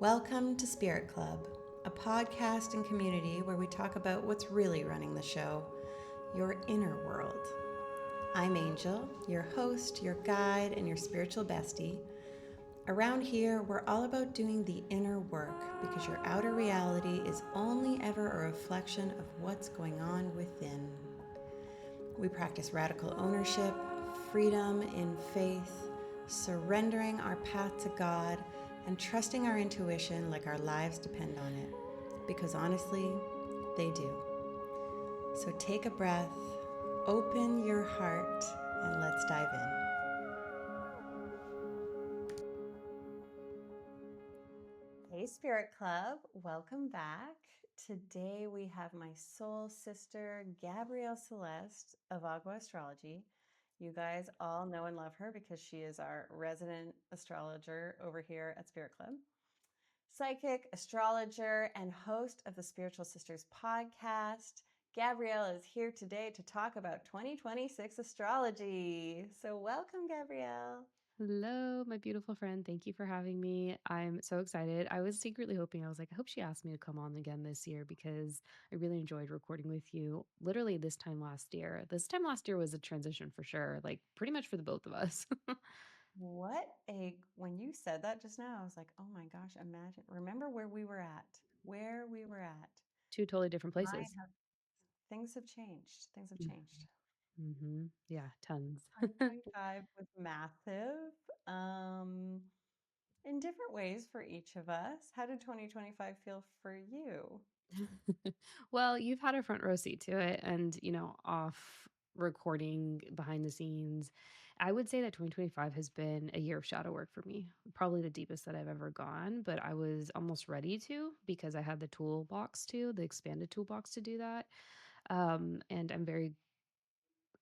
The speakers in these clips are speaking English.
Welcome to Spirit Club, a podcast and community where we talk about what's really running the show, your inner world. I'm Angel, your host, your guide, and your spiritual bestie. Around here, we're all about doing the inner work because your outer reality is only ever a reflection of what's going on within. We practice radical ownership, freedom in faith, surrendering our path to God, and trusting our intuition like our lives depend on it. Because honestly, they do. So take a breath, open your heart, and let's dive in. Hey, Spirit Club, welcome back. Today we have my soul sister, Gabrielle Celeste of Agua Astrology. You guys all know and love her because she is our resident astrologer over here at Spirit Club. Psychic, astrologer, and host of the Spiritual Sisters podcast. Gabrielle is here today to talk about 2026 astrology. So, welcome, Gabrielle. Hello, my beautiful friend. Thank you for having me. I'm so excited. I was secretly hoping, I was like, I hope she asked me to come on again this year because I really enjoyed recording with you literally this time last year. This time last year was a transition for sure, like pretty much for the both of us. When you said that just now, I was like, oh my gosh, remember where we were at, where we were at. Two totally different I places. have, things have changed. Things have Mm. changed. Yeah, tons. 2025 was massive. Um, in different ways for each of us. How did 2025 feel for you? Well, you've had a front row seat to it and, off recording behind the scenes. I would say that 2025 has been a year of shadow work for me, probably the deepest that I've ever gone, but I was almost ready to because I had the expanded toolbox to do that. And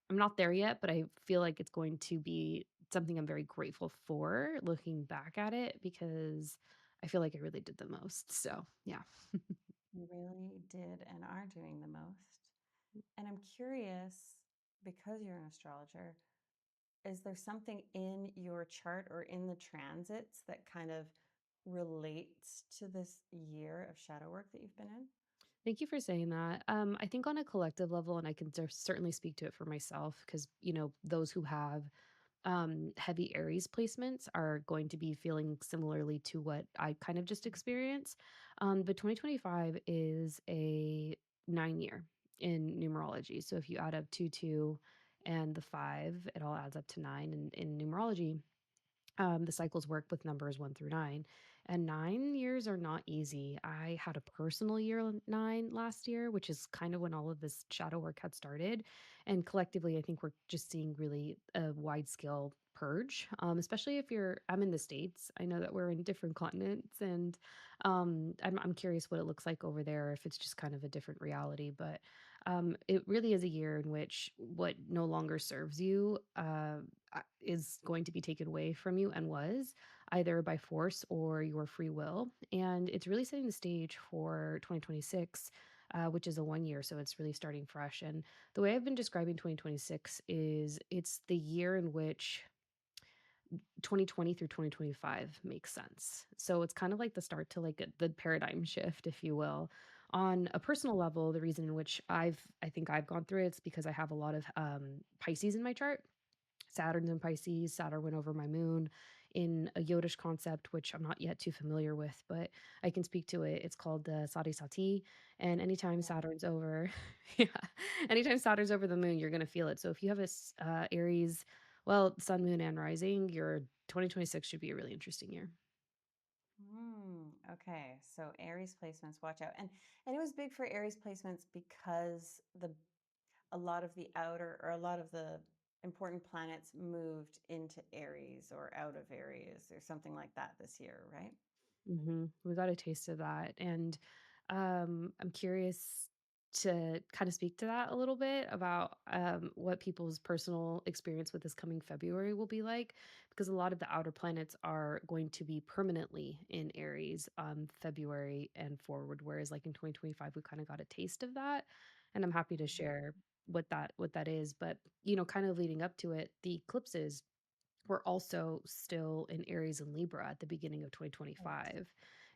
I'm not there yet, but I feel like it's going to be something I'm very grateful for looking back at it because I feel like I really did the most. So, yeah. You really did and are doing the most. And I'm curious, because you're an astrologer, is there something in your chart or in the transits that kind of relates to this year of shadow work that you've been in? Thank you for saying that. I think on a collective level, and I can certainly speak to it for myself, because those who have heavy Aries placements are going to be feeling similarly to what I kind of just experienced. But 2025 is a 9 year in numerology. So if you add up 2 and the 5, it all adds up to 9 in numerology. The cycles work with numbers 1 through 9, and 9 years are not easy. I had a personal year 9 last year, which is kind of when all of this shadow work had started. And collectively, I think we're just seeing really a wide scale purge, especially if I'm in the States. I know that we're in different continents, and I'm curious what it looks like over there, if it's just kind of a different reality. But it really is a year in which what no longer serves you is going to be taken away from you and was either by force or your free will. And it's really setting the stage for 2026. Which is a 1 year, so it's really starting fresh. And the way I've been describing 2026 is it's the year in which 2020 through 2025 makes sense. So it's kind of like the start to like the paradigm shift, if you will. On a personal level, the reason in which I think I've gone through it's because I have a lot of Pisces in my chart. Saturn's in Pisces. Saturn went over my moon in a Yodish concept, which I'm not yet too familiar with, but I can speak to it. It's called the Sati Sati. And anytime Yeah. Saturn's over, yeah, anytime Saturn's over the moon, you're going to feel it. So if you have Aries, well, sun, moon, and rising, your 2026 should be a really interesting year. Okay, so Aries placements, watch out. And it was big for Aries placements because a lot of the important planets moved into Aries or out of Aries or something like that this year, right? We got a taste of that. And I'm curious to kind of speak to that a little bit about what people's personal experience with this coming February will be like, because a lot of the outer planets are going to be permanently in Aries February and forward, whereas like in 2025 we kind of got a taste of that, and I'm happy to share what that is. But kind of leading up to it, the eclipses were also still in Aries and Libra at the beginning of Right. 2025.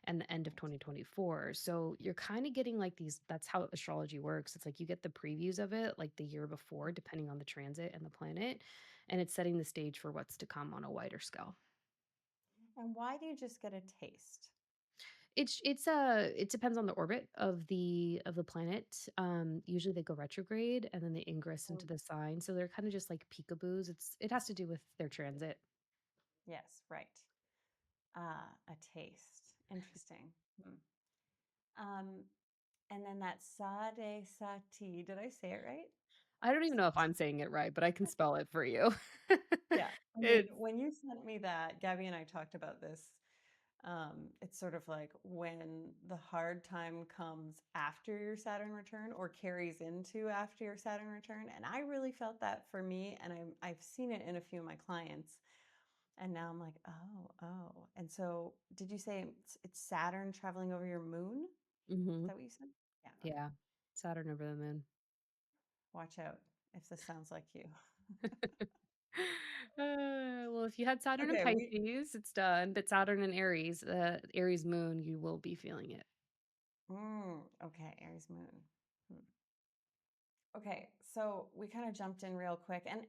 and the end of Right. 2024. So you're kind of getting like these, that's how astrology works. It's like you get the previews of it like the year before, depending on the transit and the planet, and it's setting the stage for what's to come on a wider scale. And why do you just get a taste? It depends on the orbit of the planet. Usually they go retrograde and then they ingress into Mm, the sign. So they're kind of just like peekaboos. It has to do with their transit. yes, right. A taste. Interesting. Hmm. Um, and then that sade sati. Did I say it right? I don't even know if Sati. I'm saying it right, but I can spell it for you. Yeah. I mean, It's when you sent me that, Gabby and I talked about this. It's sort of like when the hard time comes after your Saturn return or carries into after your Saturn return. And I really felt that for me. And I've seen it in a few of my clients. And now I'm like, oh, oh. And so, did you say it's Saturn traveling over your moon? Is Mhm. that what you said? Yeah. Okay. Yeah. Saturn over the moon. Watch out if this sounds like you. Well, if you had Saturn and Okay. Pisces, it's done. But Saturn and Aries, Aries moon, you will be feeling it. Okay. Aries moon. Hmm. Okay. So we kind of jumped in real quick. And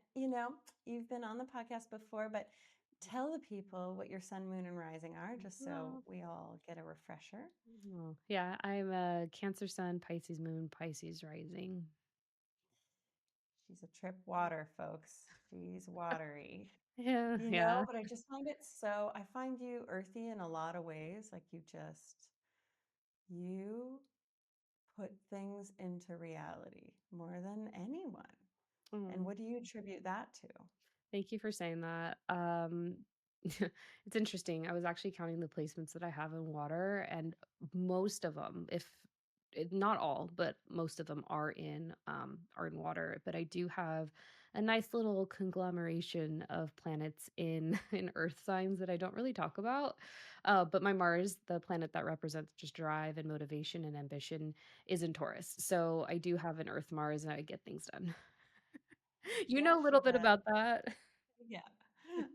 you've been on the podcast before, but tell the people what your sun, moon, and rising are just so Well, we all get a refresher. oh, yeah, I'm a Cancer sun, Pisces moon, Pisces rising. She's a trip water, folks. She's watery. Yeah, yeah. But I just I find you earthy in a lot of ways. Like you put things into reality more than anyone. And Mm. what do you attribute that to? Thank you for saying that. It's interesting. I was actually counting the placements that I have in water, and most of them, if not all, but most of them are in water. But I do have a nice little conglomeration of planets in in Earth signs that I don't really talk about. But my Mars, the planet that represents just drive and motivation and ambition, is in Taurus. So I do have an Earth Mars, and I get things done. You Yeah, know a she little bit does. about that. Yeah.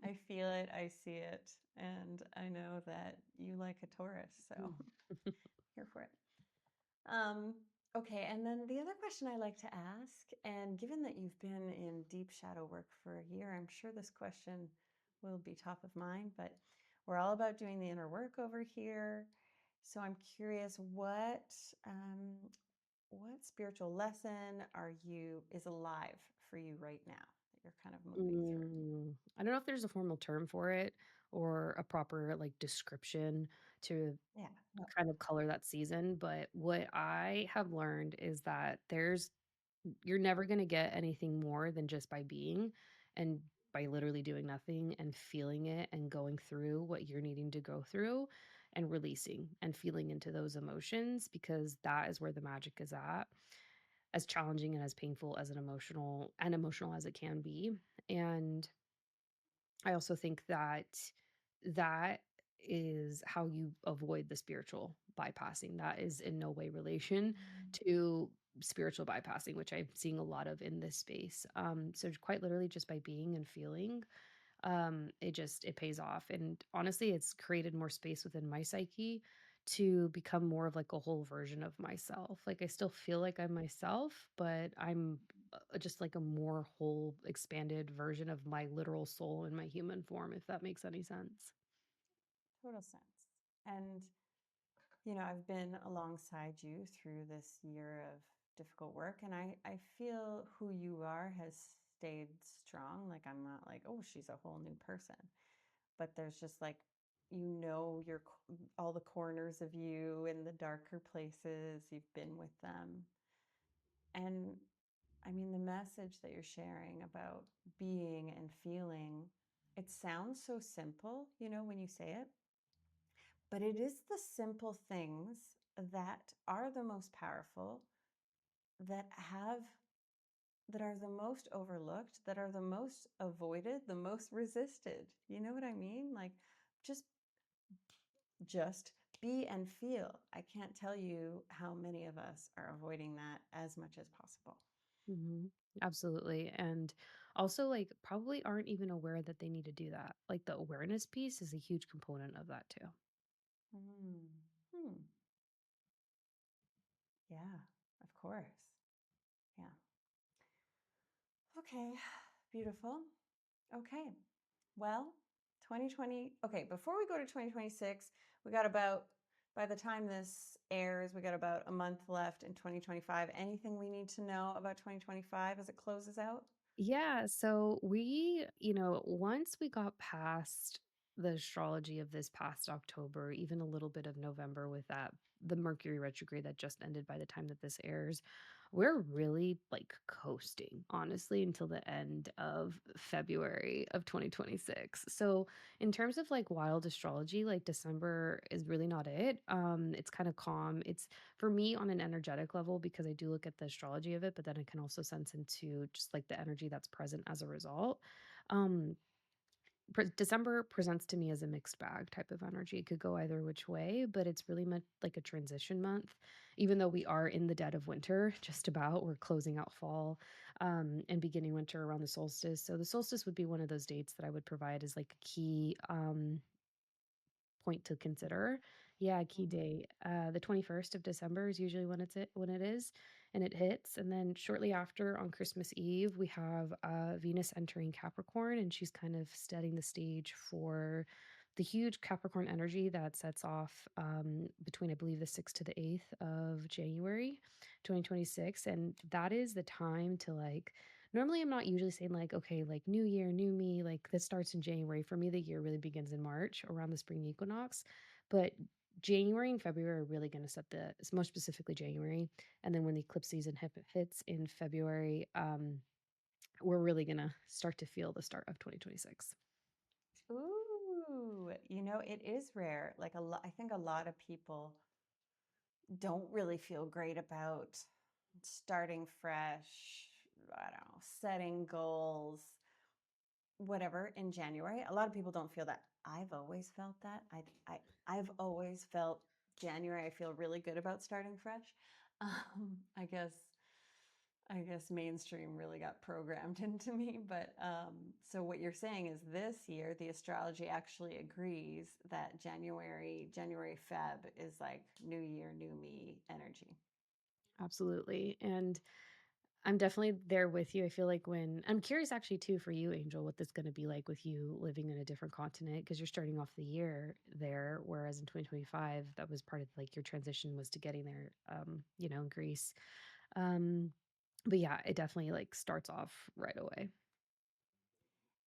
I feel it, I see it, and I know that you like a Taurus, so Mm. here for it. Um, okay, and then the other question I like to ask, and given that you've been in deep shadow work for a year, I'm sure this question will be top of mind, but we're all about doing the inner work over here. So I'm curious, what spiritual lesson is alive for you right now that you're kind of moving through? I don't know if there's a formal term for it or a proper, like, description to Yeah. No, kind of color that season, but what I have learned is that you're never gonna get anything more than just by being and by literally doing nothing and feeling it and going through what you're needing to go through and releasing and feeling into those emotions because that is where the magic is at, as challenging and as painful as emotional as it can be. And I also think that that is how you avoid the spiritual bypassing. That is in no way relation to spiritual bypassing, which I'm seeing a lot of in this space. So quite literally just by being and feeling, it pays off. And honestly, it's created more space within my psyche to become more of like a whole version of myself. Like I still feel like I'm myself, but I'm just like a more whole expanded version of my literal soul in my human form, if that makes any sense. total sense. And I've been alongside you through this year of difficult work, and I feel who you are has stayed strong. Like I'm not like, oh, she's a whole new person, but there's just like, all the corners of you in the darker places. You've been with them, and I mean the message that you're sharing about being and feeling. It sounds so simple, when you say it, but it is the simple things that are the most powerful, that have that are the most overlooked, that are the most avoided, the most resisted. You know what I mean? Like just just be and feel. I can't tell you how many of us are avoiding that as much as possible. Mhm. Absolutely. And also, like, probably aren't even aware that they need to do that. Like, the awareness piece is a huge component of that too. Mm. Hmm. Yeah, of course. Yeah. Okay. Beautiful. Okay. Well, 2020. Okay, before we go to 2026, we got about, by the time this airs, we got about a month left in 2025. Anything we need to know about 2025 as it closes out? Yeah, so once we got past the astrology of this past October, even a little bit of November with the Mercury retrograde that just ended by the time that this airs, we're really like coasting, honestly, until the end of February of 2026. So, in terms of like wild astrology, like December is really not it. It's kind of calm. It's for me on an energetic level because I do look at the astrology of it, but then I can also sense into just like the energy that's present as a result. Um, December presents to me as a mixed bag type of energy. It could go either which way, but it's really meant like a transition month. Even though we are in the dead of winter, just about, we're closing out fall and beginning winter around the solstice. So the solstice would be one of those dates that I would provide as like a key point to consider. Yeah, key Mhm. date. The 21st of December is usually when it is, and it hits. And then shortly after on Christmas Eve, we have Venus entering Capricorn, and she's kind of setting the stage for the huge Capricorn energy that sets off between, I believe, the 6th to the 8th of January, 2026. And that is the time to like, normally I'm not usually saying like, okay, like new year, new me, like this starts in January. For me, the year really begins in March around the spring equinox. But January and February are really going to set more specifically January. And then when the eclipse season hits in February, we're really going to start to feel the start of 2026. Ooh, it is rare. Like I think a lot of people don't really feel great about starting fresh, I don't know, setting goals, whatever in January. A lot of people don't feel that. I've always felt that. I've always felt January. I feel really good about starting fresh. I guess mainstream really got programmed into me. But so what you're saying is this year the astrology actually agrees that January, Feb is like new year, new me energy. Absolutely. And I'm definitely there with you. I feel like when I'm curious actually too for you, Angel, what this going to be like with you living in a different continent because you're starting off the year there, whereas in 2025 that was part of like your transition was to getting there, in Greece. Um, but yeah, it definitely like starts off right away.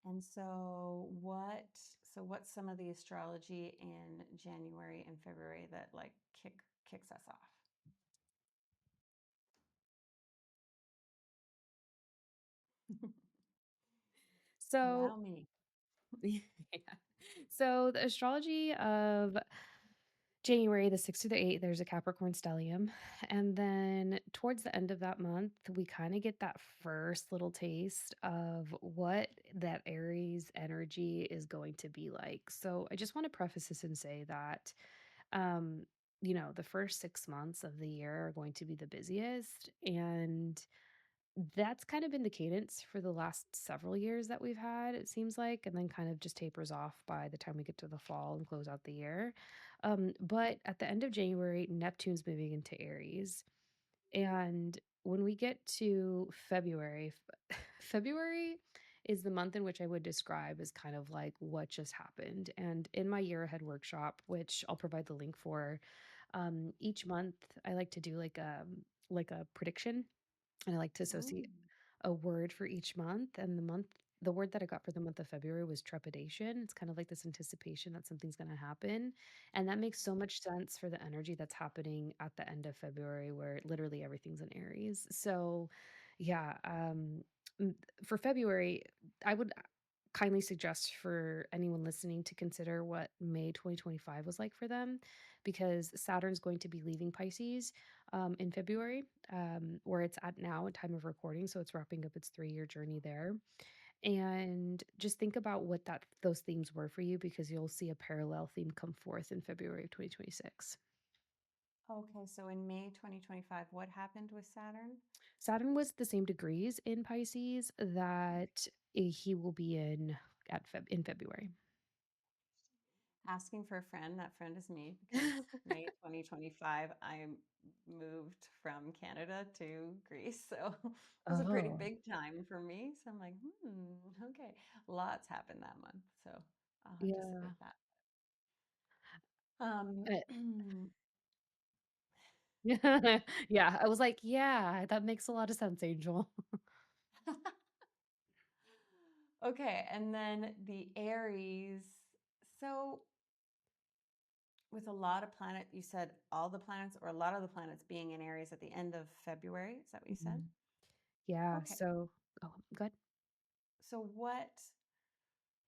And so what's some of the astrology in January and February that like kicks us off? So Allow me. yeah. So the astrology of January the 6th to the 8th, there's a Capricorn stellium. And then towards the end of that month, we kind of get that first little taste of what that Aries energy is going to be like. So I just want to preface this and say that, um, the first 6 months of the year are going to be the busiest. And that's kind of been the cadence for the last several years that we've had, it seems like, and then kind of just tapers off by the time we get to the fall and close out the year. But at the end of January, Neptune's moving into Aries. And when we get to February, February is the month in which I would describe as kind of like what just happened. And in my year ahead workshop, which I'll provide the link for, each month I like to do like a prediction and I like to Ooh. associate a word for each month. And the word that I got for the month of February was trepidation. It's kind of like this anticipation that something's going to happen. And that makes so much sense for the energy that's happening at the end of February, where literally everything's in Aries. So, yeah, m- for February, I would kindly suggest for anyone listening to consider what May 2025 was like for them because Saturn's going to be leaving Pisces in February, where it's at now at time of recording. So it's wrapping up its 3-year journey there. And just think about what those themes were for you because you'll see a parallel theme come forth in February of 2026. Okay, so in May 2025, what happened with Saturn? Saturn was the same degrees in Pisces that he will be in in February. Asking for a friend. That friend is me because May 2025, I moved from Canada to Greece. So it was a pretty Oh, big time for me. So I'm like, okay. Lots happened that month. So I'll have to sit yeah. with that. Um, Eh, yeah, I was like, "Yeah, that makes a lot of sense, Angel." okay. And then the Aries. So with a lot of planet, you said all the planets or a lot of the planets being in Aries at the end of February. Is that what you said? Mhm. Yeah, Okay. so oh, good. So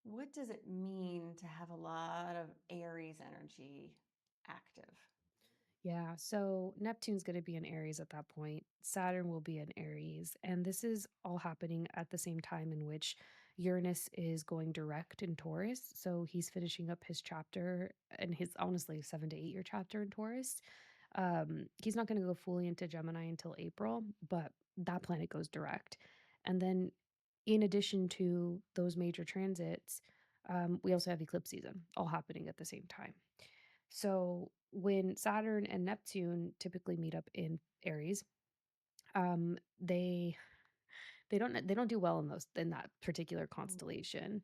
what does it mean to have a lot of Aries energy active? Yeah, so Neptune's going to be in Aries at that point. Saturn will be in Aries. And this is all happening at the same time in which Uranus is going direct in Taurus. So he's finishing up his chapter and his honestly 7 to 8 year chapter in Taurus. He's not going to go fully into Gemini until April, but that planet goes direct. And then, in addition to those major transits, we also have eclipse season all happening at the same time. So when Saturn and Neptune typically meet up in Aries, um, they they don't do well in those in that particular Mm. constellation.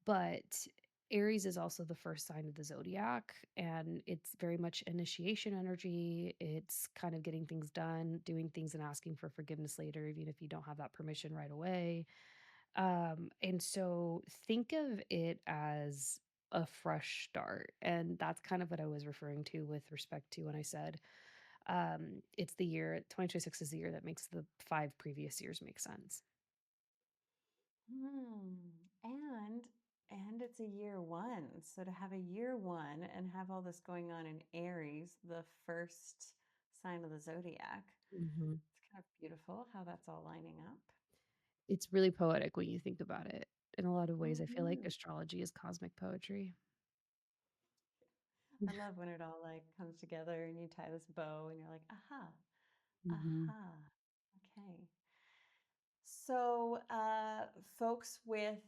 But Aries is also the first sign of the zodiac, and it's very much initiation energy. It's kind of getting things done, doing things and asking for forgiveness later, even if you don't have that permission right away. And so think of it as a fresh start. And that's kind of what I was referring to with respect to when I said it's the year 2026 is the year that makes the 5 previous years make sense. Hmm. And and it's a year one. So to have a year one and have all this going on in Aries, the first sign of the zodiac, Mhm. it's kind of beautiful how that's all lining up. It's really poetic when you think about it. In a lot of ways, I feel like Hmm. astrology is cosmic poetry. I love when it all like comes together and you tie this bow and you're like, aha, Mhm. aha. Okay. So, folks with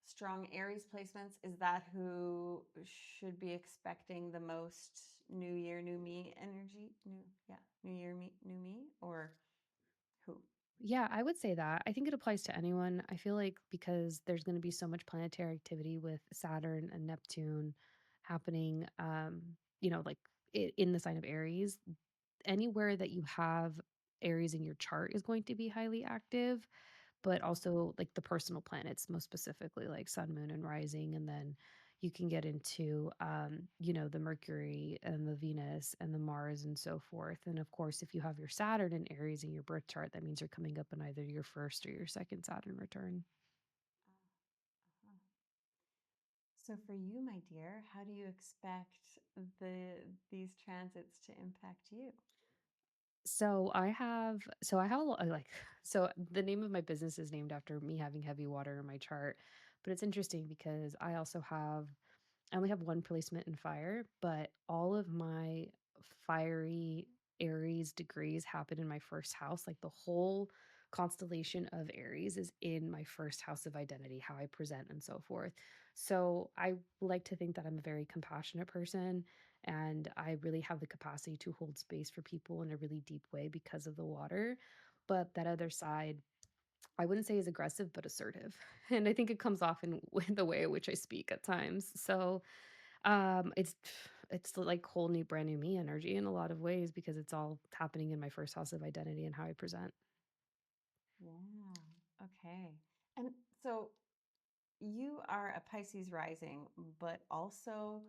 strong Aries placements, is that who should be expecting the most new year, new me energy? New year, new me, or who? Yeah, I would say that. I think it applies to anyone. I feel like because there's going to be so much planetary activity with Saturn and Neptune happening, like in the sign of Aries, anywhere that you have Aries in your chart is going to be highly active, but also like the personal planets, most specifically like sun, moon, and rising. And then you can get into, the Mercury and the Venus and the Mars and so forth. And of course, if you have your Saturn in Aries in your birth chart, that means you're coming up in either your first or your second Saturn return. Ah, uh-huh. So for you, my dear, how do you expect these transits to impact you? So I have a lot like so the name of my business is named after me having heavy water in my chart. But it's interesting because I only have one placement in fire, but all of my fiery Aries degrees happen in my first house. Like the whole constellation of Aries is in my first house of identity, how I present and so forth. So I like to think that I'm a very compassionate person and I really have the capacity to hold space for people in a really deep way because of the water. But that other side, I wouldn't say is aggressive, but assertive. And I think it comes off in the way in which I speak at times. So it's like whole new brand new me energy in a lot of ways because it's all happening in my first house of identity and how I present. Yeah. Okay. And so you are a Pisces rising, but also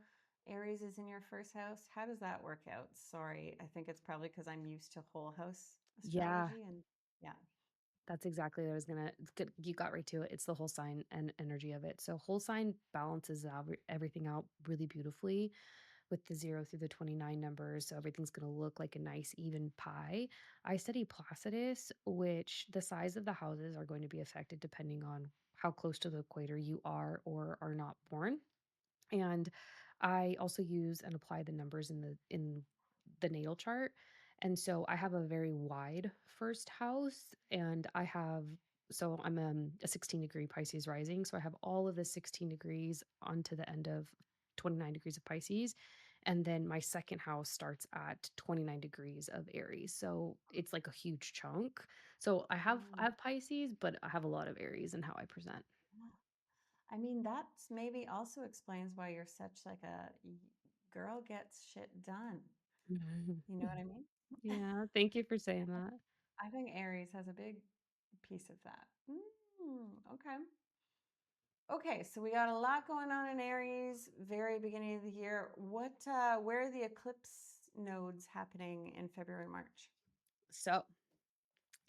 Aries is in your first house. How does that work out? Sorry, I think it's probably because I'm used to whole house Yeah, astrology and yeah. that's exactly what I was gonna good you got right to it. It's the whole sign and energy of it. So whole sign balances everything out really beautifully with the 0 through the 29 numbers. So everything's gonna look like a nice even pie. I study Placidus, which the size of the houses are going to be affected depending on how close to the equator you are or are not born. And I also use and apply the numbers in the natal chart. And so I have a very wide first house and I'm a 16-degree Pisces rising. So I have all of the 16 degrees onto the end of 29 degrees of Pisces. And then my second house starts at 29 degrees of Aries. So it's like a huge chunk. So I Mm. have Pisces, but I have a lot of Aries in how I present. Yeah. I mean, that's maybe also explains why you're such like a girl gets shit done. You know what I mean? Yeah, thank you for saying that. I think Aries has a big piece of that. Okay. Okay, so we got a lot going on in Aries, very beginning of the year. Where are the eclipse nodes happening in February, March? So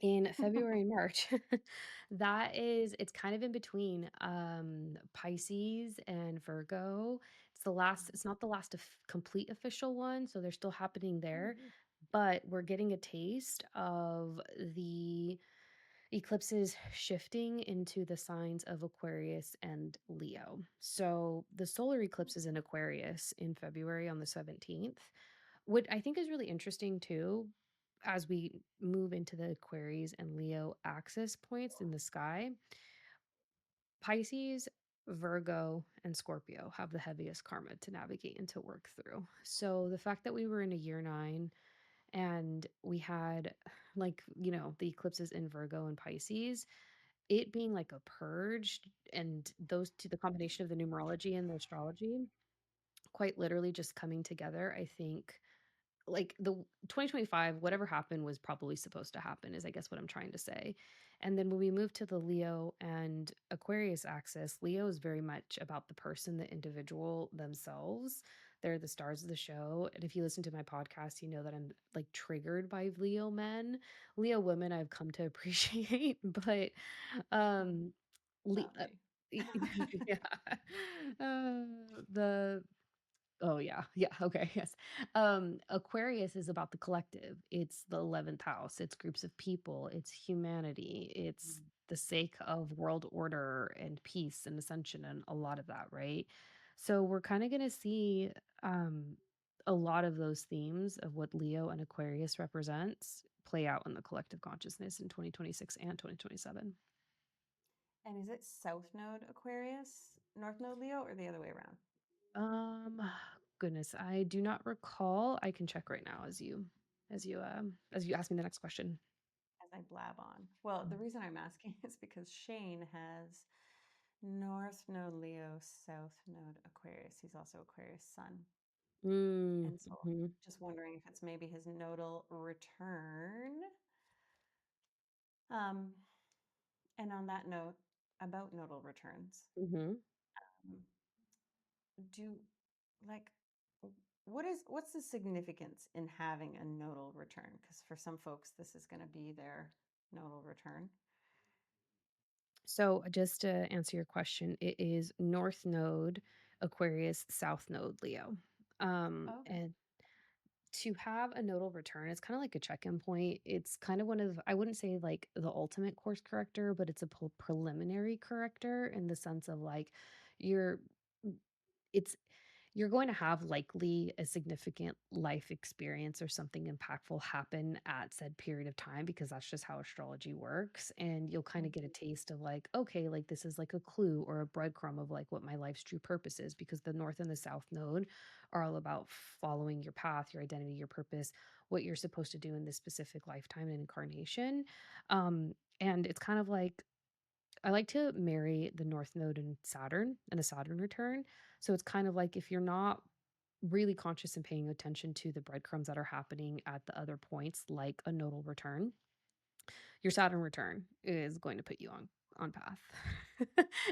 in February, March, it's kind of in between Pisces and Virgo. It's not the last complete official one, so they're still happening there, Mhm. but we're getting a taste of the eclipses shifting into the signs of Aquarius and Leo. So the solar eclipse is in Aquarius in February on the 17th. What I think is really interesting too, as we move into the Aquarius and Leo axis points in the sky, Pisces, Virgo, and Scorpio have the heaviest karma to navigate and to work through. So the fact that we were in a year nine and we had the eclipses in Virgo and Pisces, it being like a purge, and those two, the combination of the numerology and the astrology, quite literally just coming together, I think like the 2025, whatever happened was probably supposed to happen, is I guess what I'm trying to say. And then when we move to the Leo and Aquarius axis, Leo is very much about the person, the individual themselves. They're the stars of the show. And if you listen to my podcast, you know that I'm like triggered by Leo men. Leo women I've come to appreciate, but um Le- uh, Lovely. yeah. Uh, the Oh, yeah. Yeah, okay, yes. Aquarius is about the collective. It's the 11th house. It's groups of people. It's humanity. It's Mm. the sake of world order and peace and ascension and a lot of that, right? So we're kind of going to see um, a lot of those themes of what Leo and Aquarius represents play out in the collective consciousness in 2026 and 2027. And is it South Node Aquarius, North Node Leo, or the other way around? Um, Goodness, I do not recall. I can check right now as you ask me the next question. As I blab on. Well, the reason I'm asking is because Shane has North Node Leo, South Node Aquarius. He's also Aquarius Sun. Mm, And so mhm, just wondering if it's maybe his nodal return. Um, and on that note, about nodal returns, mhm. um, do like what's the significance in having a nodal return? Because for some folks, this is going to be their nodal return. So just to answer your question, it is North Node Aquarius, South Node Leo. Okay. And to have a nodal return, it's kind of like a check-in point. It's kind of one of, I wouldn't say like the ultimate course corrector, but it's a preliminary corrector in the sense of like you're it's you're going to have likely a significant life experience or something impactful happen at said period of time, because that's just how astrology works. And you'll kind of get a Mhm. taste of like, okay, like this is like a clue or a breadcrumb of like what my life's true purpose is, because the north and the south node are all about following your path, your identity, your purpose, what you're supposed to do in this specific lifetime and incarnation. And it's kind of like I like to marry the North Node and Saturn and a Saturn return. So it's kind of like if you're not really conscious and paying attention to the breadcrumbs that are happening at the other points, like a nodal return, your Saturn return is going to put you on path.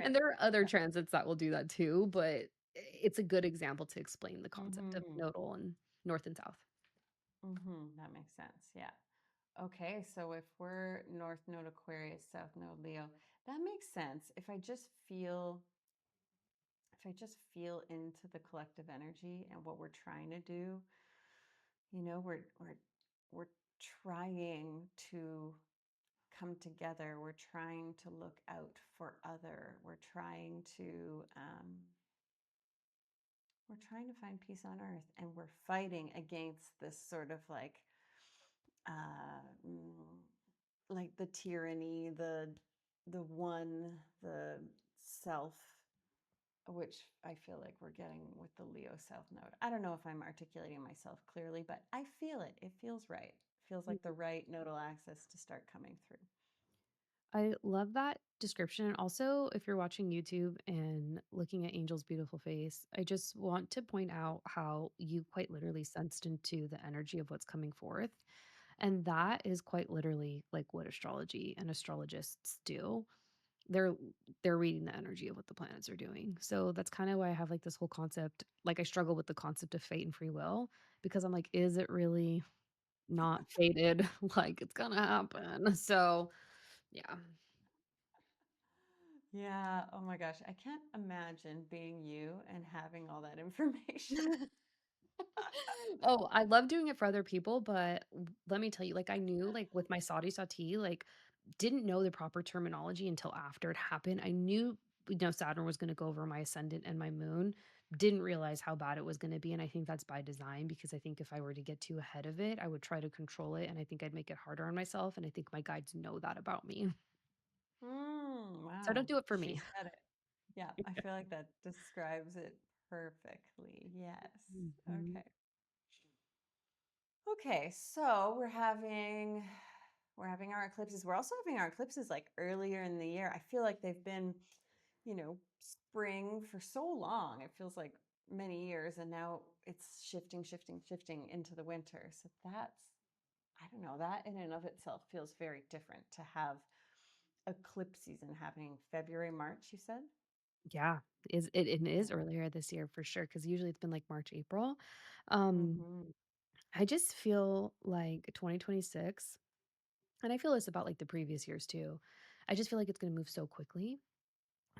And Right. there are other Okay. transits that will do that too, but it's a good example to explain the concept of Mm-hmm. nodal and north and south. Mm-hmm. That makes sense. Yeah. Okay. So if we're North Node Aquarius, South Node Leo, that makes sense. If I just feel into the collective energy and what we're trying to do, we're trying to come together. We're trying to look out for other. We're trying to find peace on earth, and we're fighting against this sort of uh, mm, like the tyranny, the self which I feel like we're getting with the Leo South Node. I don't know if I'm articulating myself clearly, but I feel it. It feels right. It feels like the right nodal axis to start coming through. I love that description. And also, if you're watching YouTube and looking at Angel's beautiful face, I just want to point out how you quite literally sensed into the energy of what's coming forth. And that is quite literally like what astrology and astrologists do. They're they're reading the energy of what the planets are doing. So that's kind of why I have like this whole concept. Like I struggle with the concept of fate and free will because I'm like, is it really not fated? Like it's gonna happen. So yeah. Yeah. Oh my gosh. I can't imagine being you and having all that information. Oh, I love doing it for other people, but let me tell you, like, I knew, like, with my Saudi Sati, like, didn't know the proper terminology until after it happened. I knew, Saturn was gonna go over my ascendant and my moon, didn't realize how bad it was gonna be, and I think that's by design because I think if I were to get too ahead of it, I would try to control it, and I think I'd make it harder on myself, and I think my guides know that about me. So I don't Wow. do it for She me. said it. Yeah. I feel like that describes it perfectly. Yes. Mhm, Okay. Okay, so we're having our eclipses. We're also having our eclipses like earlier in the year. I feel like they've been, spring for so long. It feels like many years, and now it's shifting, shifting, shifting into the winter. So I don't know, that in and of itself feels very different to have eclipse season happening February, March, you said? yeah, it is Yeah. earlier this year for sure because usually it's been, like, March, April. Um Mm-hmm. I just feel like 2026, and I feel this about like the previous years too. I just feel like it's going to move so quickly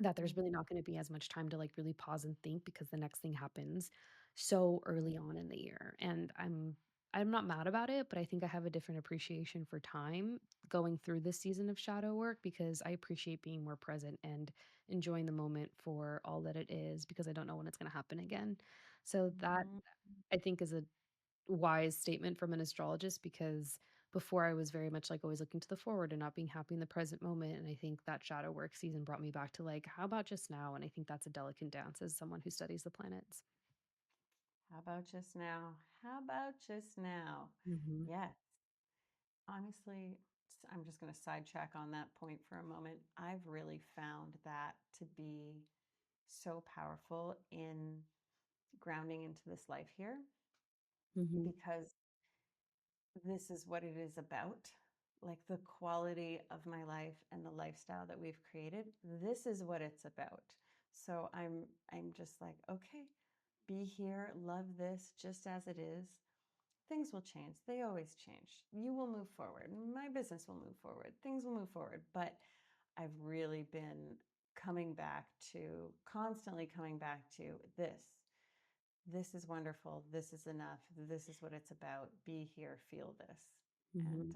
that there's really Mm-hmm. not going to be as much time to like really pause and think because the next thing happens so early on in the year. And I'm not mad about it, but I think I have a different appreciation for time going through this season of shadow work because I appreciate being more present and enjoying the moment for all that it is because I don't know when it's going to happen again. So that Mm-hmm. I think is a wise statement from an astrologist because before I was very much like always looking to the forward and not being happy in the present moment. And I think that shadow work season brought me back to like, how about just now? And I think that's a delicate dance as someone who studies the planets. How about just now? How about just now? Hmm. Yes. Honestly, I'm just going to sidetrack on that point for a moment. I've really found that to be so powerful in grounding into this life here Hmm. because this is what it is about. Like the quality of my life and the lifestyle that we've created, this is what it's about. So I'm just like, okay, be here, love this just as it is. Things will change. They always change. You will move forward. My business will move forward. Things will move forward. But I've really been coming back to, constantly coming back to this. This is wonderful. This is enough. This is what it's about. Be here, feel this. And Hmm.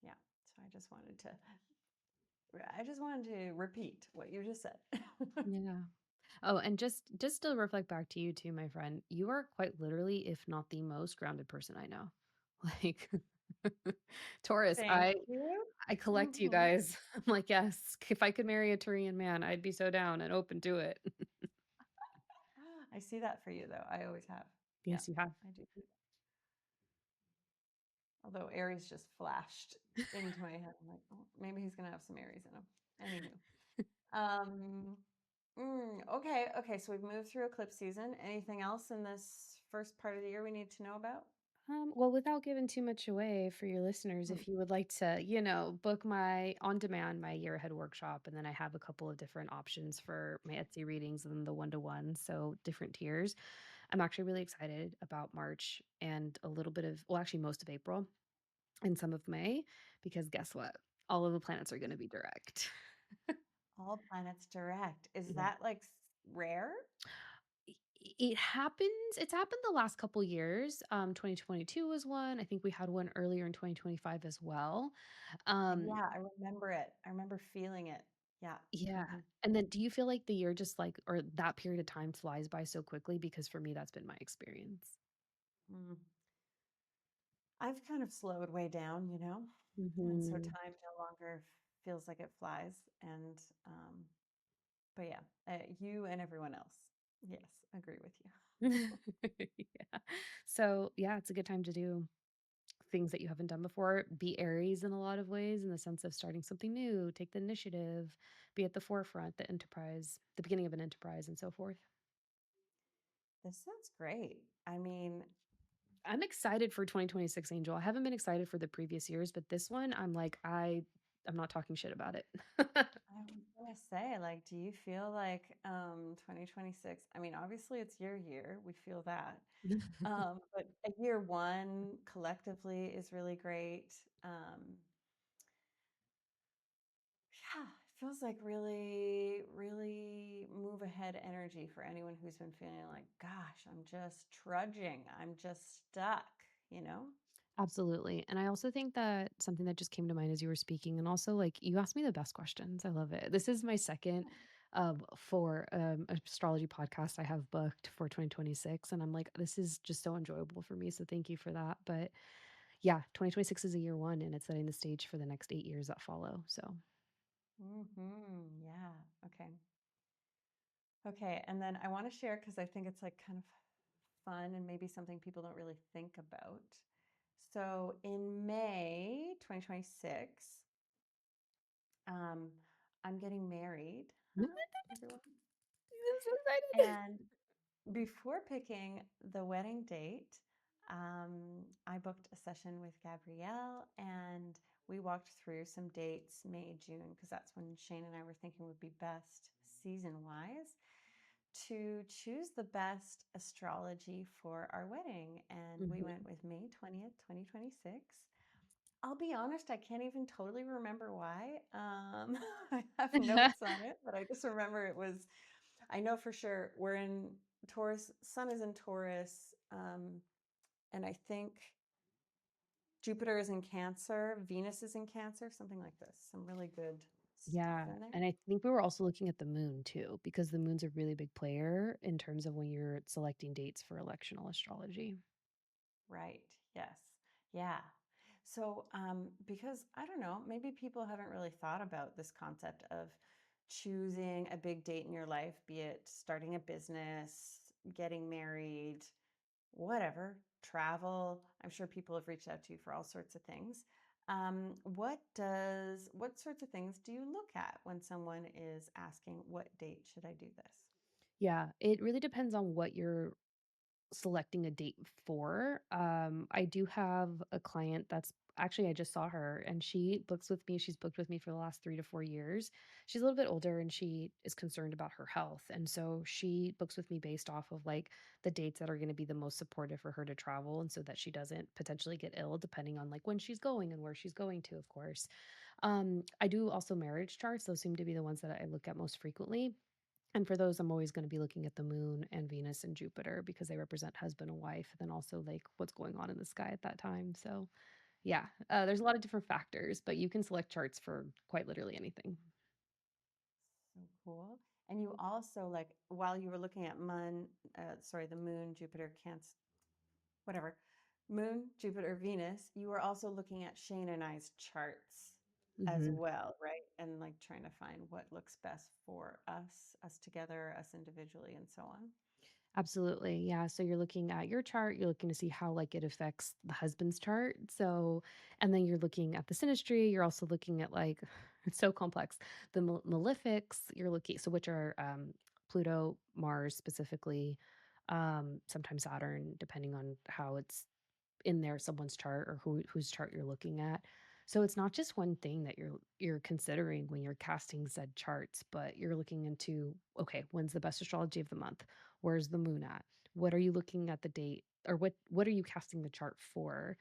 yeah, so I just wanted to repeat what you just said. Yeah. Oh, and just to reflect back to you too, my friend, you are quite literally, if not the most grounded person I know. Like Taurus, Thank you. I collect you Mhm. guys. I'm like, yes, if I could marry a Turian man, I'd be so down and open to it. I see that for you, though. I always have. Yeah, Yes, you have. I do. Although Aries just flashed into my head. I'm like, oh, maybe he's gonna have some Aries in him. Anywho, um, okay, okay. So we've moved through eclipse season. Anything else in this first part of the year we need to know about? Well, without giving too much away for your listeners, Hmm. if you would like to, book my on demand, my year ahead workshop, and then I have a couple of different options for my Etsy readings and the one to one, so different tiers. I'm actually really excited about March and a little bit of, well, actually, most of April and some of May, because guess what? All of the planets are going to be direct. All planets direct. Is Yeah. that like rare? It happens. It's happened the last couple years. 2022 was one. I think we had one earlier in 2025 as well. Um, Yeah, I remember it. I remember feeling it. Yeah. yeah. Hmm. And then do you feel like the year just like or that period of time flies by so quickly? Because for me, that's been my experience. Mm. I've kind of slowed way down, and so Mhm. time no longer feels like it flies. And But yeah, you and everyone else. Yes, agree with you. Yeah. So, yeah, it's a good time to do things that you haven't done before. Be Aries in a lot of ways, in the sense of starting something new, take the initiative, be at the forefront, the enterprise, the beginning of an enterprise, and so forth. This sounds great. I mean, I'm excited for 2026, Angel. I haven't been excited for the previous years, but this one, I'm like, I'm not talking shit about it. I was gonna say, like, do you feel like 2026? I mean, obviously it's your year. We feel that. But a year one collectively is really great. Yeah, it feels like really, really move ahead energy for anyone who's been feeling like, gosh, I'm just trudging. I'm just stuck, you know? Absolutely. And I also think that something that just came to mind as you were speaking, and also like you asked me the best questions. I love it. This is my second for astrology podcast I have booked for 2026. And I'm like, this is just so enjoyable for me. So thank you for that. But yeah, 2026 is a year one and it's setting the stage for the next 8 years that follow. So Yeah. Okay. Okay. And then I want to share because I think it's like kind of fun and maybe something people don't really think about. So in May 2026, um, I'm getting married, I'm everyone. so excited. And before picking the wedding date, I booked a session with Gabrielle and we walked through some dates, May, June, because that's when Shane and I were thinking would be best season wise to choose the best astrology for our wedding. And we Mhm. went with May 20th, 2026. I'll be honest, I can't even totally remember why. I have notes on it, but I just remember it was, I know for sure we're in Taurus, Sun is in Taurus, and I think Jupiter is in Cancer, Venus is in Cancer, something like this. Some really good stuff Yeah, in there. and I think we were also looking at the moon too, because the moon's a really big player in terms of when you're selecting dates for electional astrology. Right. Yes. Yeah. So, because I don't know, maybe people haven't really thought about this concept of choosing a big date in your life, be it starting a business, getting married, whatever, travel. I'm sure people have reached out to you for all sorts of things. What sorts of things do you look at when someone is asking, what date should I do this? Yeah, it really depends on what you're selecting a date for. I do have a client that's actually I just saw her and she books with me. She's booked with me for the last 3 to 4 years. She's a little bit older and she is concerned about her health. And so she books with me based off of like the dates that are going to be the most supportive for her to travel and so that she doesn't potentially get ill depending on like when she's going and where she's going to, of course. I do also marriage charts. Those seem to be the ones that I look at most frequently. And for those, I'm always going to be looking at the moon and Venus and Jupiter because they represent husband and wife, and then also like what's going on in the sky at that time. So, yeah, there's a lot of different factors, but you can select charts for quite literally anything. So cool. And you also like while you were looking at the moon, Jupiter, Cancer, whatever, moon, Jupiter, Venus, you were also looking at Shane and I's charts as hmm well, right? And like trying to find what looks best for us together, us individually, and so on. Absolutely. Yeah. So you're looking at your chart, you're looking to see how like it affects the husband's chart. So, and then you're looking at the synastry, you're also looking at like it's so complex. The malefics, you're looking so which are Pluto, Mars specifically, sometimes Saturn depending on how it's in there someone's chart or whose chart you're looking at. So it's not just one thing that you're considering when you're casting said charts, but you're looking into okay, when's the best astrology of the month? Where's the moon at? What are you looking at the date or what are you casting the chart for?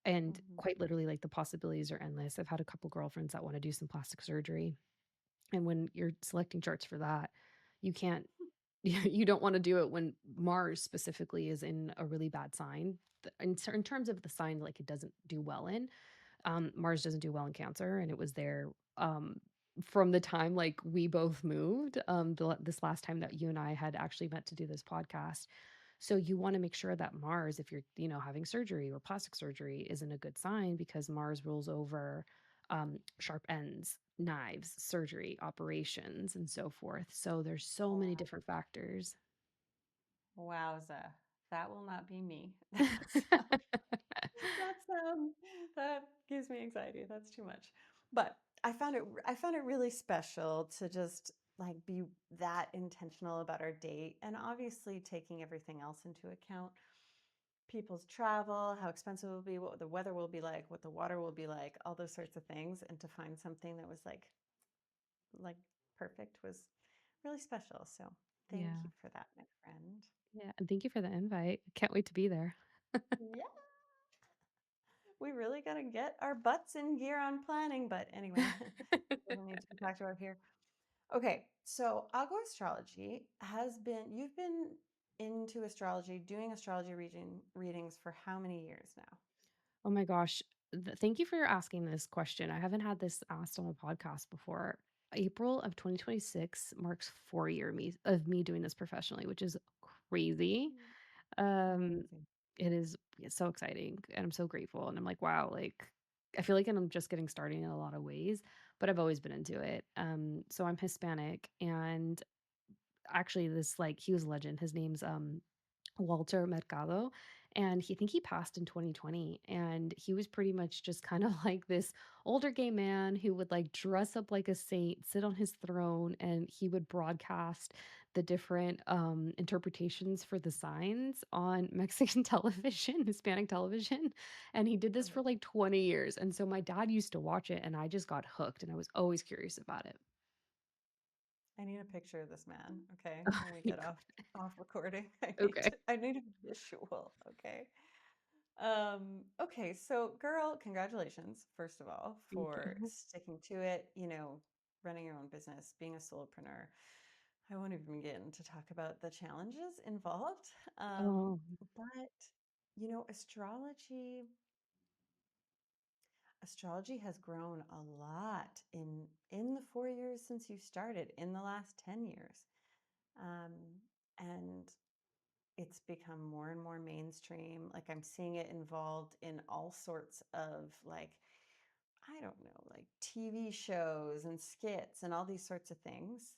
And Hmm. quite literally like the possibilities are endless. I've had a couple girlfriends that want to do some plastic surgery and when you're selecting charts for that, you can't you don't want to do it when Mars specifically is in a really bad sign. In terms of the sign, like it doesn't do well in. Mars doesn't do well in Cancer, and it was there um, from the time like we both moved. This last time that you and I had actually met to do this podcast. So you want to make sure that Mars, if you're having surgery or plastic surgery, isn't a good sign because Mars rules over sharp ends, knives, surgery, operations, and so forth. So there's so many Wow. different factors. Wowza. That will not be me. That's that gives me anxiety. That's too much. But I found it really special to just like be that intentional about our date and obviously taking everything else into account. People's travel, how expensive it will be, what the weather will be like, what the water will be like, all those sorts of things. And to find something that was like perfect was really special. So thank Yeah. you for that, my friend. Yeah. And thank you for the invite. Can't wait to be there. Yeah. We really got to get our butts in gear on planning. But anyway, doesn't need to be talked about here. Okay, so Agua Astrology you've been into astrology, doing astrology readings for how many years now? Oh my gosh. Thank you for asking this question. I haven't had this asked on a podcast before. April of 2026 marks 4 year of me doing this professionally, which is crazy. Mm. Um, Amazing. it is it's so exciting and I'm so grateful. And I'm like, wow, like I feel like I'm just getting started in a lot of ways, but I've always been into it. So I'm Hispanic and actually this like he was a legend. His name's Walter Mercado, and he I think he passed in 2020, and he was pretty much just kind of like this older gay man who would like dress up like a saint, sit on his throne, and he would broadcast the different interpretations for the signs on Mexican television, Hispanic television, and he did this for like 20 years. And so my dad used to watch it and I just got hooked and I was always curious about it. I need a picture of this man, okay? When we get off recording, Okay. I need a visual, okay? Okay, so girl, congratulations, first of all, Thank for you. sticking to it, running your own business, being a solopreneur. I won't even get into talk about the challenges involved. Oh, But astrology has grown a lot in the 4 years since you started, in the last 10 years. Um, and it's become more and more mainstream. Like I'm seeing it involved in all sorts of like, I don't know, like TV shows and skits and all these sorts of things.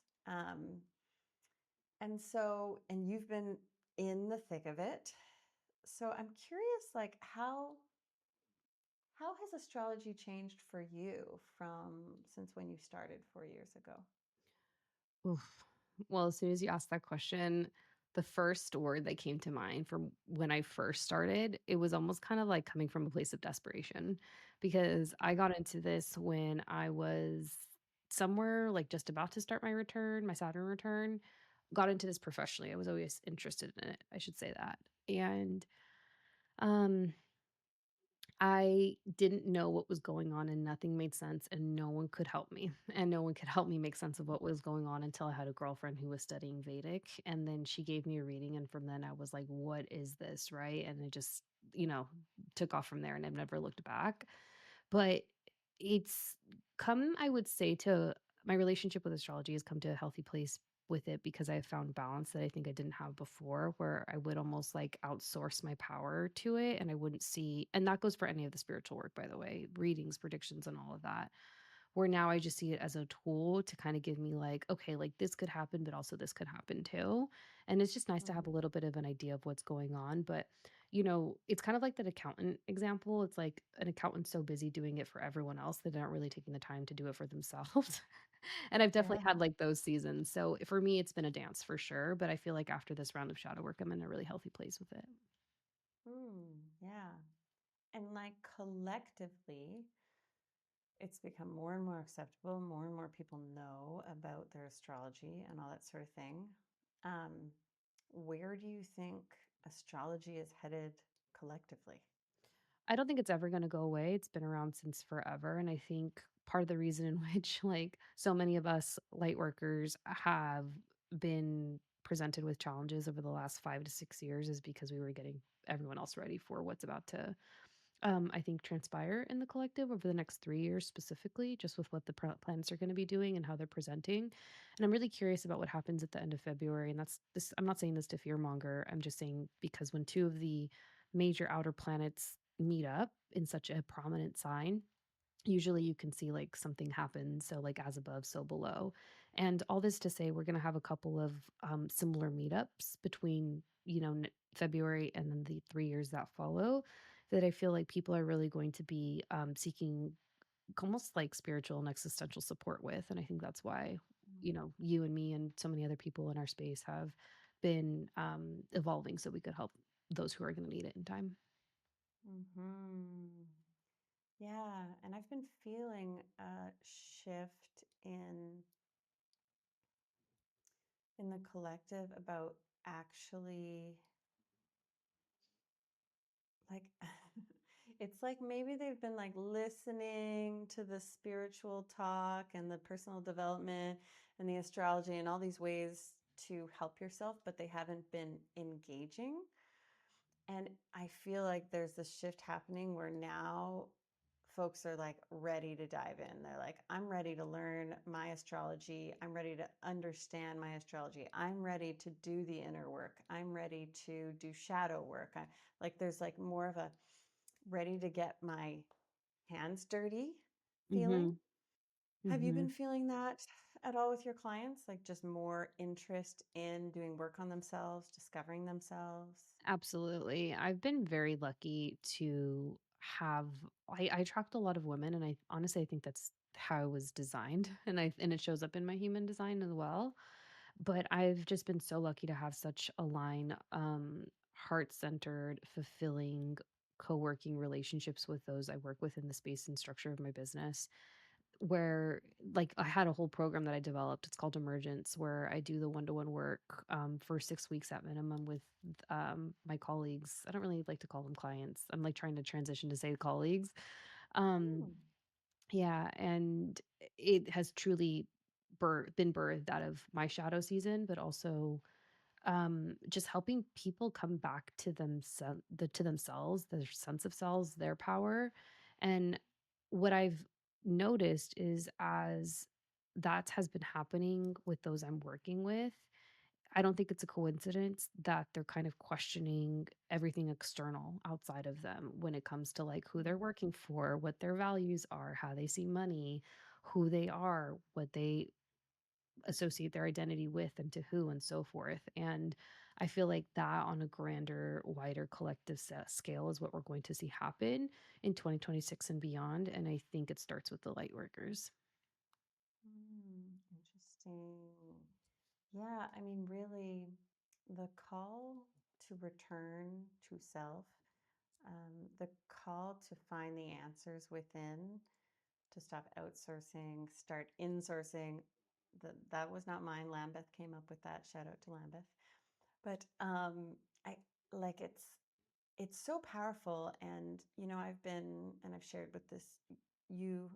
And you've been in the thick of it. So I'm curious, like how has astrology changed for you from since when you started 4 years ago? oof. Well, as soon as you asked that question, the first word that came to mind from when I first started, it was almost kind of like coming from a place of desperation because I got into this when I was somewhere like just about to start my return, my Saturn return. Got into this professionally. I was always interested in it. I should say that. And um I didn't know what was going on and nothing made sense and no one could help me. And no one could help me make sense of what was going on until I had a girlfriend who was studying Vedic. And then she gave me a reading. And from then I was like, what is this? Right. And it just, you know, took off from there and I've never looked back. But it's come, I would say, to my relationship with astrology has come to a healthy place with it because I found balance that I think I didn't have before, where I would almost like outsource my power to it and I wouldn't see, and that goes for any of the spiritual work, by the way, readings, predictions, and all of that. Where now I just see it as a tool to kind of give me like, okay, like this could happen, but also this could happen too. And it's just nice to have a Mhm. little bit of an idea of what's going on. But, it's kind of like that accountant example. It's like an accountant's so busy doing it for everyone else that they're not really taking the time to do it for themselves. And I've definitely Yeah. had like those seasons. So for me, it's been a dance for sure. But I feel like after this round of shadow work, I'm in a really healthy place with it. Yeah. And like collectively, it's become more and more acceptable. More and more people know about their astrology and all that sort of thing. Um, where do you think astrology is headed collectively? I don't think it's ever gonna go away. It's been around since forever, and I think part of the reason in which, like, so many of us light workers have been presented with challenges over the last 5 to 6 years is because we were getting everyone else ready for what's about to, I think, transpire in the collective over the next 3 years specifically, just with what the planets are gonna be doing and how they're presenting, and I'm really curious about what happens at the end of February, and that's this I'm not saying this to fearmonger, I'm just saying because when 2 of the major outer planets meet up in such a prominent sign, usually you can see like something happen. So, like, as above, so below. And all this to say, we're going to have a couple of similar meetups between, February and then the 3 years that follow, that I feel like people are really going to be seeking almost like spiritual and existential support with. And I think that's why, you and me and so many other people in our space have been evolving so we could help those who are going to need it in time. Mm-hmm. Yeah, and I've been feeling a shift in the collective about actually like it's like maybe they've been like listening to the spiritual talk and the personal development and the astrology and all these ways to help yourself, but they haven't been engaging. And I feel like there's this shift happening where now folks are like ready to dive in. They're like, I'm ready to learn my astrology. I'm ready to understand my astrology. I'm ready to do the inner work. I'm ready to do shadow work. Like, there's like more of a ready to get my hands dirty feeling. Mhm. Have you been Mhm. feeling that at all with your clients? Like, just more interest in doing work on themselves, discovering themselves? Absolutely. I've been very lucky to have I attract a lot of women, and I honestly I think that's how I was designed, and it shows up in my human design as well. But I've just been so lucky to have such aligned, heart-centered, fulfilling co-working relationships with those I work with in the space and structure of my business, where, like, I had a whole program that I developed. It's called Emergence, where I do the one-to-one work for 6 weeks at minimum with my colleagues. I don't really like to call them clients. I'm like trying to transition to say colleagues. Um, Hmm. yeah, and it has truly been birthed out of my shadow season, but also just helping people come back to themselves, their sense of selves, their power. And what I've noticed is, as that has been happening with those I'm working with, I don't think it's a coincidence that they're kind of questioning everything external outside of them when it comes to like who they're working for, what their values are, how they see money, who they are, what they associate their identity with and to who and so forth. And I feel like that on a grander, wider collective scale is what we're going to see happen in 2026 and beyond. And I think it starts with the light workers. Interesting. Yeah, I mean, really, the call to return to self, the call to find the answers within, to stop outsourcing, start insourcing. That was not mine. Lambeth came up with that. Shout out to Lambeth. But I like it's so powerful. And I've been and I've shared with this you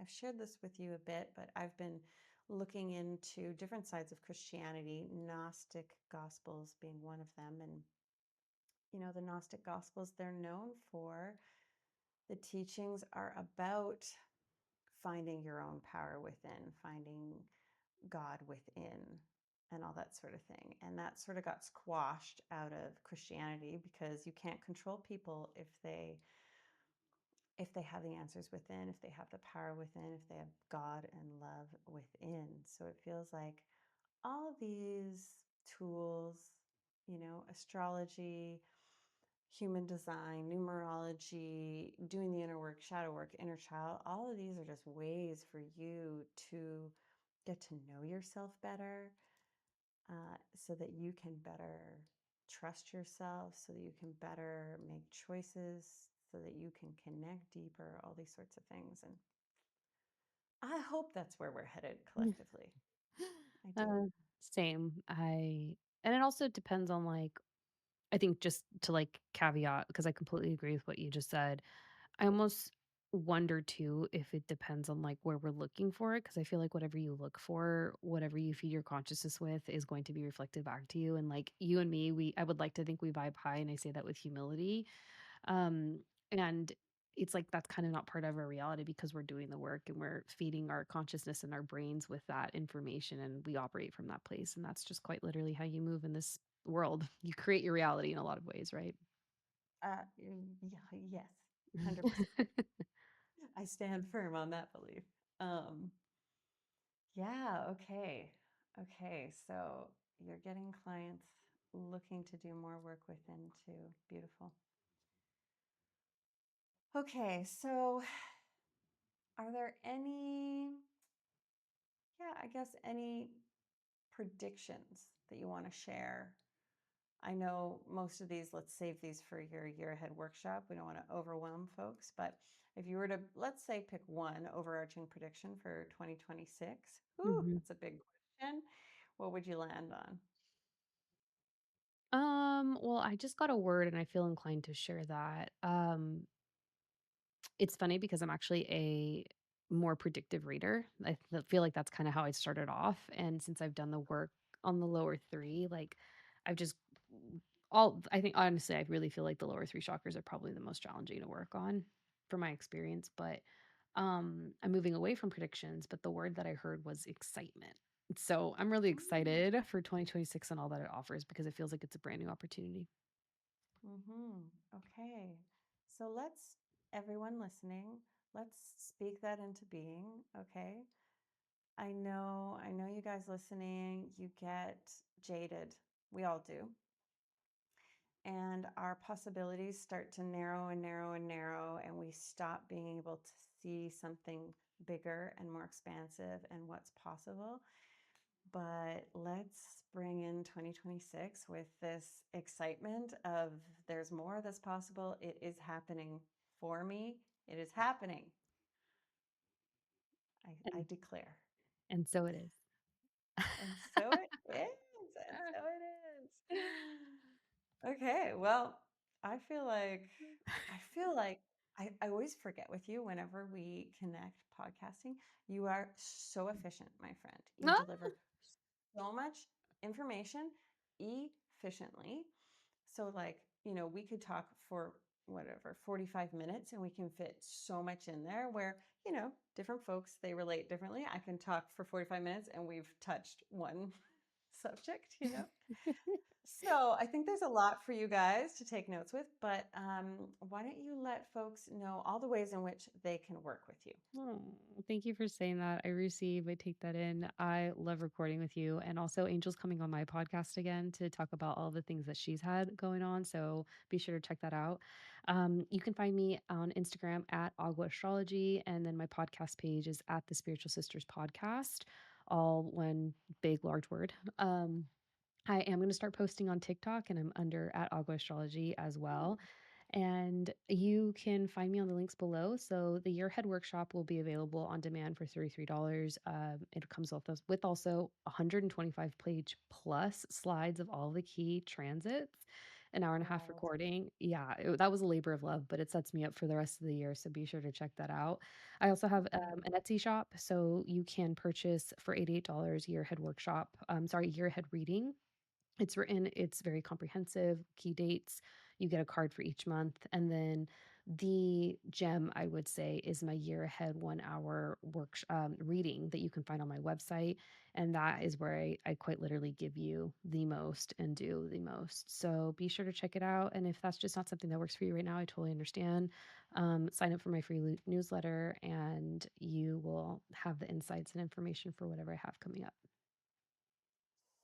I've shared this with you a bit, but I've been looking into different sides of Christianity, Gnostic Gospels being one of them. And, the Gnostic Gospels, they're known for the teachings are about finding your own power within, finding God within, and all that sort of thing. And that sort of got squashed out of Christianity because you can't control people if they have the answers within, if they have the power within, if they have God and love within. So it feels like all of these tools, astrology, human design, numerology, doing the inner work, shadow work, inner child, all of these are just ways for you to get to know yourself better, so that you can better trust yourself, so that you can better make choices, so that you can connect deeper, all these sorts of things. And I hope that's where we're headed collectively. I do. Uh, Same. And it also depends on like, I think just to like caveat, because I completely agree with what you just said. I almost wonder too if it depends on like where we're looking for it, because I feel like whatever you look for, whatever you feed your consciousness with, is going to be reflected back to you. And like you and me, I would like to think we vibe high, and I say that with humility. Um, and it's like that's kind of not part of our reality because we're doing the work and we're feeding our consciousness and our brains with that information, and we operate from that place. And that's just quite literally how you move in this world. You create your reality in a lot of ways, right? Yeah, yes, 100%. I stand firm on that belief. Um, yeah, okay. Okay, so you're getting clients looking to do more work within too. Beautiful. Okay, so are there any, yeah, I guess any predictions that you want to share? I know most of these, let's save these for your year ahead workshop. We don't want to overwhelm folks, but if you were to, let's say, pick one overarching prediction for 2026, ooh, Mhm. that's a big question. What would you land on? Well, I just got a word and I feel inclined to share that. It's funny because I'm actually a more predictive reader. Feel like that's kind of how I started off. And since I've done the work on the lower three, like I've just I think honestly, I really feel like the lower three chakras are probably the most challenging to work on from my experience. But I'm moving away from predictions, but the word that I heard was excitement. So I'm really Mm. excited for 2026 and all that it offers because it feels like it's a brand new opportunity. Mm-hmm. Okay. So let's, everyone listening, let's speak that into being. Okay. I know you guys listening, you get jaded. We all do. And our possibilities start to narrow and narrow and narrow, and we stop being able to see something bigger and more expansive and what's possible. But let's bring in 2026 with this excitement of there's more that's possible. It is happening for me. It is happening. I And declare. and so it is. And so it is. And so it is. Okay. Well, I feel like, I feel like I always forget with you whenever we connect podcasting. You are so efficient, my friend. You deliver so much information efficiently. So, like, we could talk for whatever, 45 minutes, and we can fit so much in there where, different folks, they relate differently. I can talk for 45 minutes and we've touched one subject. So I think there's a lot for you guys to take notes with, but why don't you let folks know all the ways in which they can work with you? Oh, thank you for saying that. I receive, I take that in. I love recording with you. And also, Angel's coming on my podcast again to talk about all the things that she's had going on. So be sure to check that out. You can find me on Instagram at Agua Astrology. And then my podcast page is at the Spiritual Sisters Podcast, all one big, large word. I am going to start posting on TikTok and I'm under at Agua Astrology as Hmm. well. And you can find me on the links below. So the Year Ahead workshop will be available on demand for $33. It comes with also 125 page plus slides of all the key transits, an hour and a half Wild. recording. Yeah, that was a labor of love, but it sets me up for the rest of the year. So be sure to check that out. I also have Mhm. an Etsy shop, so you can purchase for $88 Year Ahead workshop. Year Ahead reading. It's very comprehensive, key dates. You get a card for each month. And then the gem, I would say, is my year ahead 1 hour reading that you can find on my website. And that is where I quite literally give you the most and do the most. So be sure to check it out. And if that's just not something that works for you right now, I totally understand. Sign up for my free newsletter and you will have the insights and information for whatever I have coming up.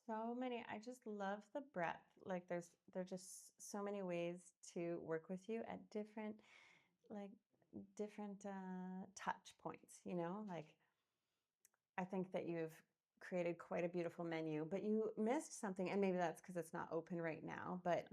So many. I just love the breadth. Like there's just so many ways to work with you at like different touch points. Like I think that you've created quite a beautiful menu, but you missed something, and maybe that's because it's not open right now. But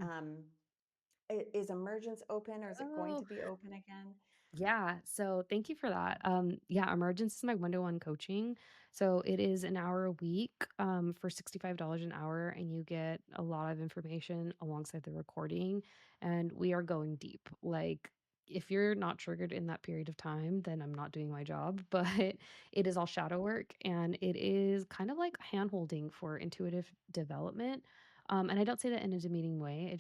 is Emergence open, or is it going Oh, to be open again? yeah. So thank you for that. Yeah, Emergence is my one-to-one coaching. So it is an hour a week for $65 an hour, and you get a lot of information alongside the recording. And we are going deep. Like, if you're not triggered in that period of time, then I'm not doing my job. But it is all shadow work, and it is kind of like hand holding for intuitive development. And I don't say that in a demeaning way.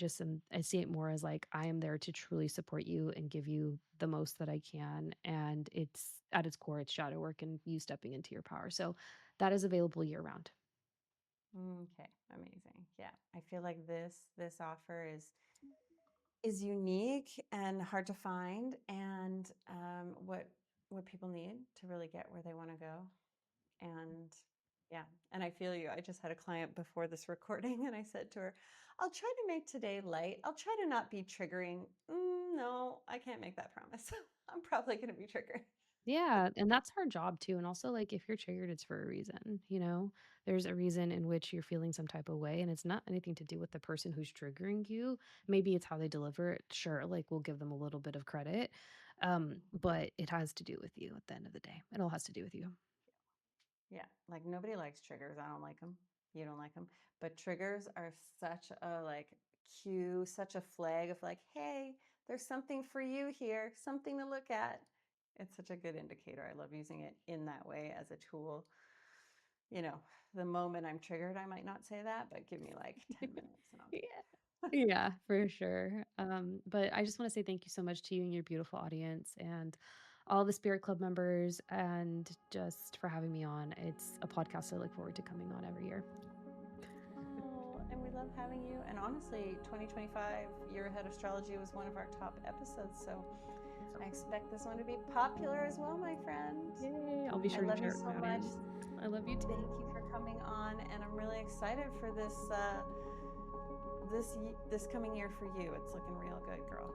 I see it more as like I am there to truly support you and give you the most that I can. And it's at its core, it's shadow work and you stepping into your power. So that is available year round. Okay, amazing. Yeah, I feel like this offer is unique and hard to find. And what what people need to really get where they want to go. And yeah, and I feel you. I just had a client before this recording and I said to her, I'll try to make today light. I'll try to not be triggering. No, I can't make that promise. I'm probably going to be triggered. Yeah, and that's our job too, and also, like, if you're triggered, it's for a reason, you know? There's a reason in which you're feeling some type of way, and it's not anything to do with the person who's triggering you. Maybe it's how they deliver it, sure, like, we'll give them a little bit of credit, but it has to do with you at the end of the day. It all has to do with you. Yeah, like nobody likes triggers. I don't like them. You don't like them. But triggers are such a like cue, such a flag of like, hey, there's something for you here, something to look at. It's such a good indicator. I love using it in that way as a tool. You know, the moment I'm triggered, I might not say that, but give me like 10 minutes and I'll Yeah. be Yeah, for sure. But I just want to say thank you so much to you and your beautiful audience and all the Spirit Club members and just for having me on. It's a podcast I look forward to coming on every year. oh, and we love having you. And honestly, 2025 Year Ahead Astrology was one of our top episodes. So I expect this one to be popular as well, my friend. Yay. I'll be I sure to love you share it with so my much. audience. I love you too. Thank you for coming on, and I'm really excited for this coming year for you. It's looking real good, girl.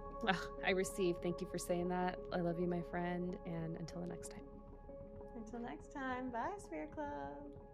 I receive. Thank you for saying that. I love you, my friend. And until the next time. Until next time, bye, Spirit Club.